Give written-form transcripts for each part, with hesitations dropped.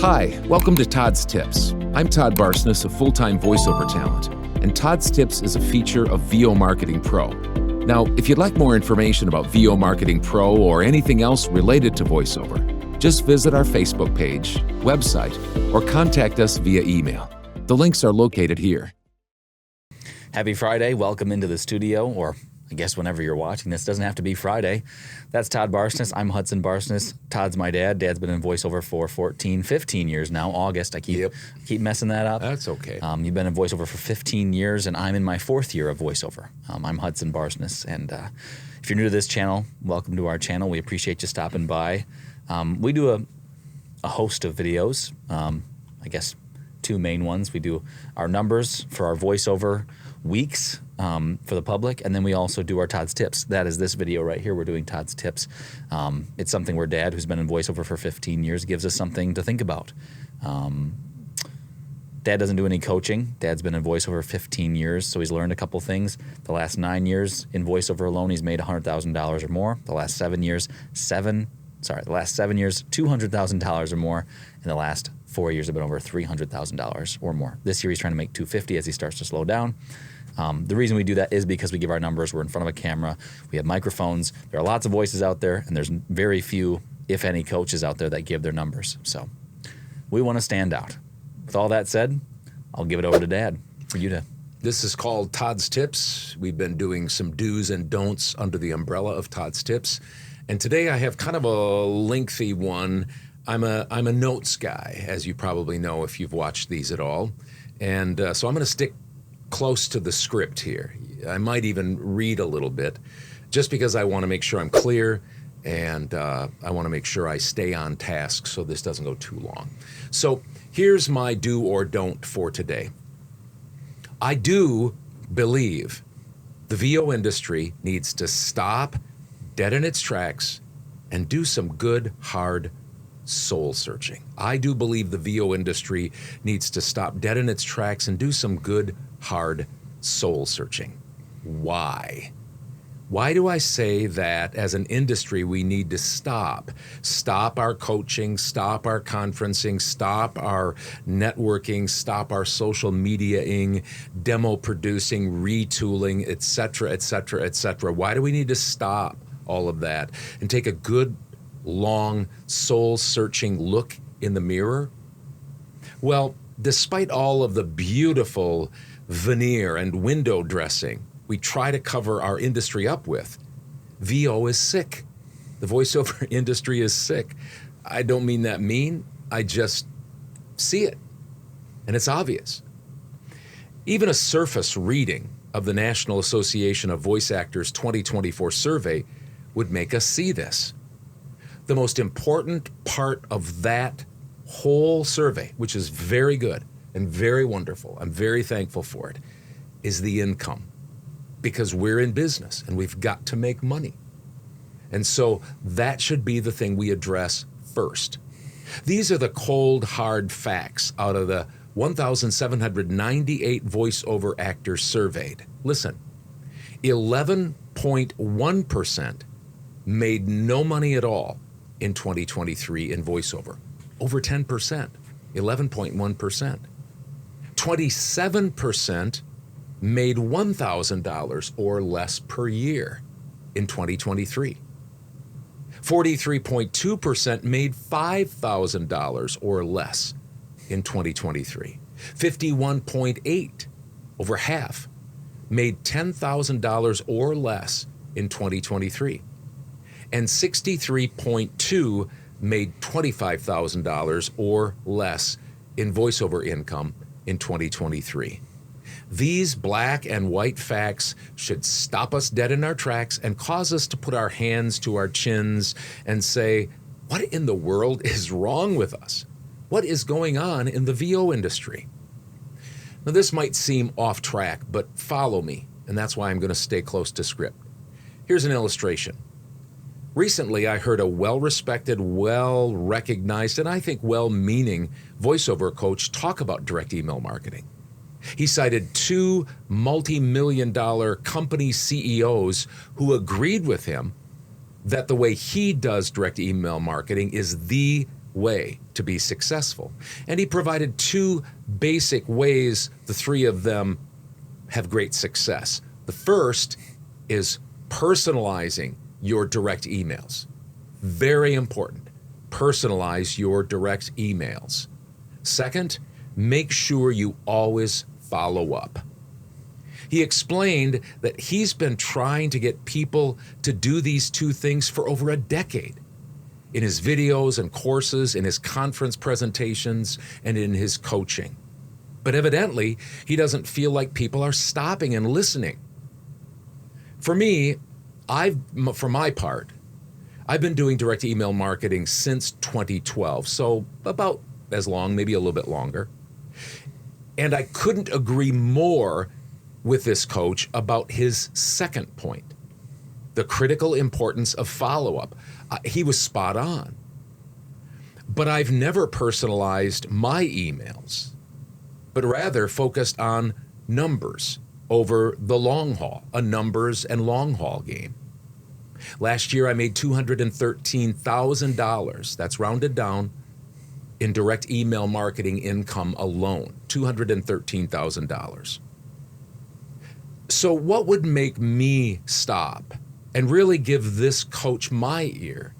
Hi, welcome to Todd's Tips. I'm Todd Barsness, a full-time voiceover talent, and Todd's Tips is a feature of VO Marketing Pro. Now, if you'd like more information about VO Marketing Pro or anything else related to voiceover, just visit our Facebook page, website, or contact us via email. The links are located here. Happy Friday. Welcome into the studio, or I guess whenever you're watching this. Doesn't have to be Friday. That's Todd Barsness. I'm Hudson Barsness. Todd's my dad. Dad's been in voiceover for 15 years now. August. I keep messing that up. That's okay. You've been in voiceover for 15 years, and I'm in my 4th year of voiceover. I'm Hudson Barsness, and if you're new to this channel, welcome to our channel. We appreciate you stopping by. We do a host of videos. I guess 2 main ones. We do our numbers for our voiceover weeks for the public, and then we also do our Todd's Tips. That is this video right here. We're doing Todd's Tips. It's something where Dad, who's been in voiceover for 15 years, gives us something to think about. Dad doesn't do any coaching. Dad's been in voiceover 15 years, so he's learned a couple things. The last 9 years in voiceover alone, he's made $100,000 or more. The last 7 years, $200,000 or more. And the last 4 years have been over $300,000 or more. This year he's trying to make $250,000 as he starts to slow down. The reason we do that is because we give our numbers. We're in front of a camera. We have microphones. There are lots of voices out there, and there's very few, if any, coaches out there that give their numbers. So we want to stand out. With all that said, I'll give it over to Dad for you to. This is called Todd's Tips. We've been doing some do's and don'ts under the umbrella of Todd's Tips. And today I have kind of a lengthy one. I'm a notes guy, as you probably know if you've watched these at all. And so I'm going to stick close to the script here. I might even read a little bit just because I want to make sure I'm clear, and I want to make sure I stay on task so this doesn't go too long. So here's my do or don't for today. I do believe the VO industry needs to stop dead in its tracks and do some good, hard soul searching. I do believe the VO industry needs to stop dead in its tracks and do some good, hard soul searching. Why? Why do I say that as an industry we need to stop? Stop our coaching, stop our conferencing, stop our networking, stop our social media-ing, demo producing, retooling, etc., etc., etc. Why do we need to stop all of that and take a good, long, soul-searching look in the mirror? Well, despite all of the beautiful veneer and window dressing we try to cover our industry up with, VO is sick. The voiceover industry is sick. I don't mean that mean. I just see it, and it's obvious. Even a surface reading of the National Association of Voice Actors 2024 survey would make us see this. The most important part of that whole survey, which is very good and very wonderful, I'm very thankful for it, is the income. Because we're in business and we've got to make money. And so that should be the thing we address first. These are the cold, hard facts out of the 1,798 voiceover actors surveyed. Listen, 11.1% made no money at all in 2023 in voiceover. Over 10%, 11.1%. 27% made $1,000 or less per year in 2023. 43.2% made $5,000 or less in 2023. 51.8%, over half, made $10,000 or less in 2023. And 63.2% made $25,000 or less in voiceover income in 2023. These black and white facts should stop us dead in our tracks and cause us to put our hands to our chins and say, what in the world is wrong with us? What is going on in the VO industry? Now, this might seem off track, but follow me, and that's why I'm going to stay close to script. Here's an illustration. Recently, I heard a well-respected, well-recognized, and I think well-meaning voiceover coach talk about direct email marketing. He cited 2 multi-million-dollar company CEOs who agreed with him that the way he does direct email marketing is the way to be successful. And he provided 2 basic ways the 3 of them have great success. The first is personalizing your direct emails. Very important. Personalize your direct emails. Second, make sure you always follow up. He explained that he's been trying to get people to do these 2 things for over a decade. In his videos and courses, in his conference presentations, and in his coaching. But evidently, he doesn't feel like people are stopping and listening. For me, for my part, I've been doing direct email marketing since 2012, so about as long, maybe a little bit longer. And I couldn't agree more with this coach about his second point, the critical importance of follow-up. He was spot on. But I've never personalized my emails, but rather focused on numbers over the long haul, a numbers and long haul game. Last year, I made $213,000, that's rounded down, in direct email marketing income alone, $213,000. So what would make me stop and really give this coach my ear?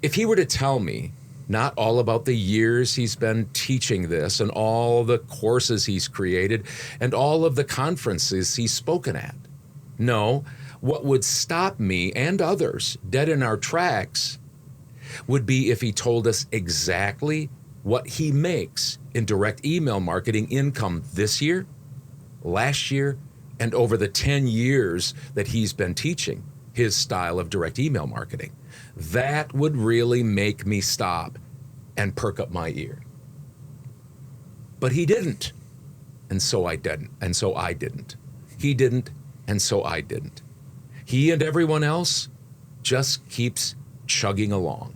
If he were to tell me not all about the years he's been teaching this and all the courses he's created and all of the conferences he's spoken at. No, what would stop me and others dead in our tracks would be if he told us exactly what he makes in direct email marketing income this year, last year, and over the 10 years that he's been teaching his style of direct email marketing. That would really make me stop and perk up my ear. But he didn't, and so I didn't, and so I didn't. He didn't, and so I didn't. He and everyone else just keeps chugging along.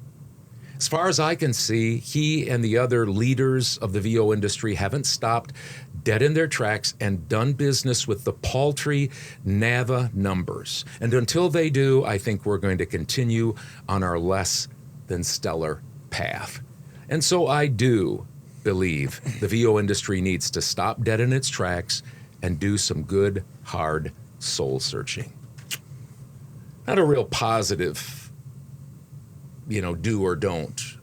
As far as I can see, he and the other leaders of the VO industry haven't stopped dead in their tracks and done business with the paltry NAVA numbers. And until they do, I think we're going to continue on our less than stellar path. And so I do believe the VO industry needs to stop dead in its tracks and do some good, hard soul searching. Not a real positive, do or don't.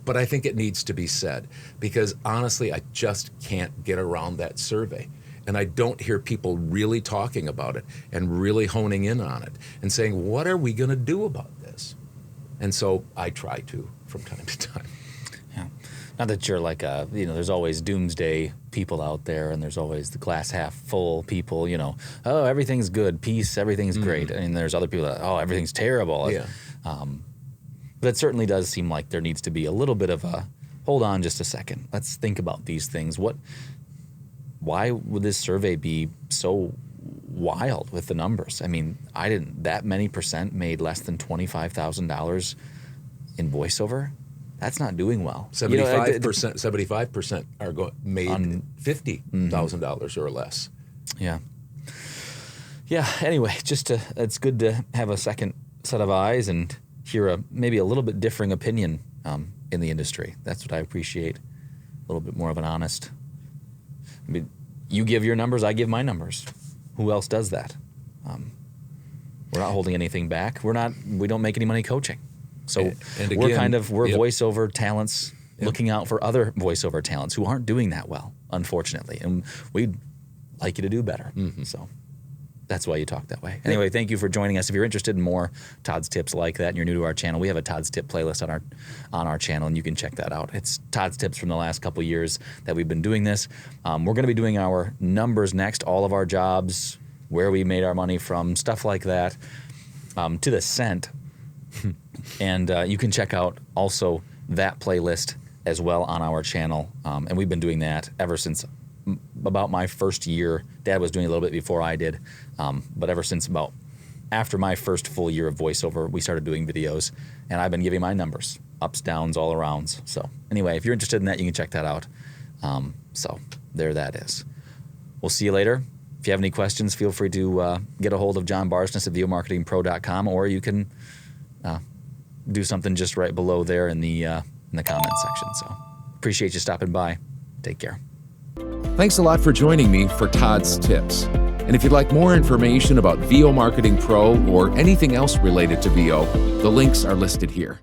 But I think it needs to be said because honestly, I just can't get around that survey. And I don't hear people really talking about it and really honing in on it and saying, what are we going to do about this? And so I try to from time to time. Yeah. Not that you're like there's always doomsday people out there and there's always the glass half full people, oh, everything's good, peace, everything's great. And there's other people that, oh, everything's terrible. Yeah. But it certainly does seem like there needs to be a little bit of a, hold on just a second. Let's think about these things. Why would this survey be so wild with the numbers? I mean, that many percent made less than $25,000 in voiceover. That's not doing well. 75% are made $50,000 or less. Yeah. Yeah. Anyway, it's good to have a second set of eyes and hear maybe a little bit differing opinion in the industry. That's what I appreciate. A little bit more of an honest. I mean, you give your numbers, I give my numbers. Who else does that? We're not holding anything back. We don't make any money coaching. So and we're again, voiceover talents looking out for other voiceover talents who aren't doing that well, unfortunately. And we'd like you to do better. Mm-hmm. So that's why you talk that way. Anyway, thank you for joining us. If you're interested in more Todd's tips like that and you're new to our channel, we have a Todd's tip playlist on our channel, and you can check that out. It's Todd's tips from the last couple years that we've been doing this. We're going to be doing our numbers next, all of our jobs, where we made our money from, stuff like that, to the cent. And you can check out also that playlist as well on our channel. And we've been doing that ever since about my first year. Dad was doing a little bit before I did. But ever since about after my first full year of voiceover, we started doing videos. And I've been giving my numbers, ups, downs, all arounds. So anyway, if you're interested in that, you can check that out. So there that is. We'll see you later. If you have any questions, feel free to get a hold of John Barsness at VOMarketingPro.com, or you can do something just right below there in the in the comments section. So appreciate you stopping by. Take care. Thanks a lot for joining me for Todd's Tips. And if you'd like more information about VO Marketing Pro or anything else related to VO, the links are listed here.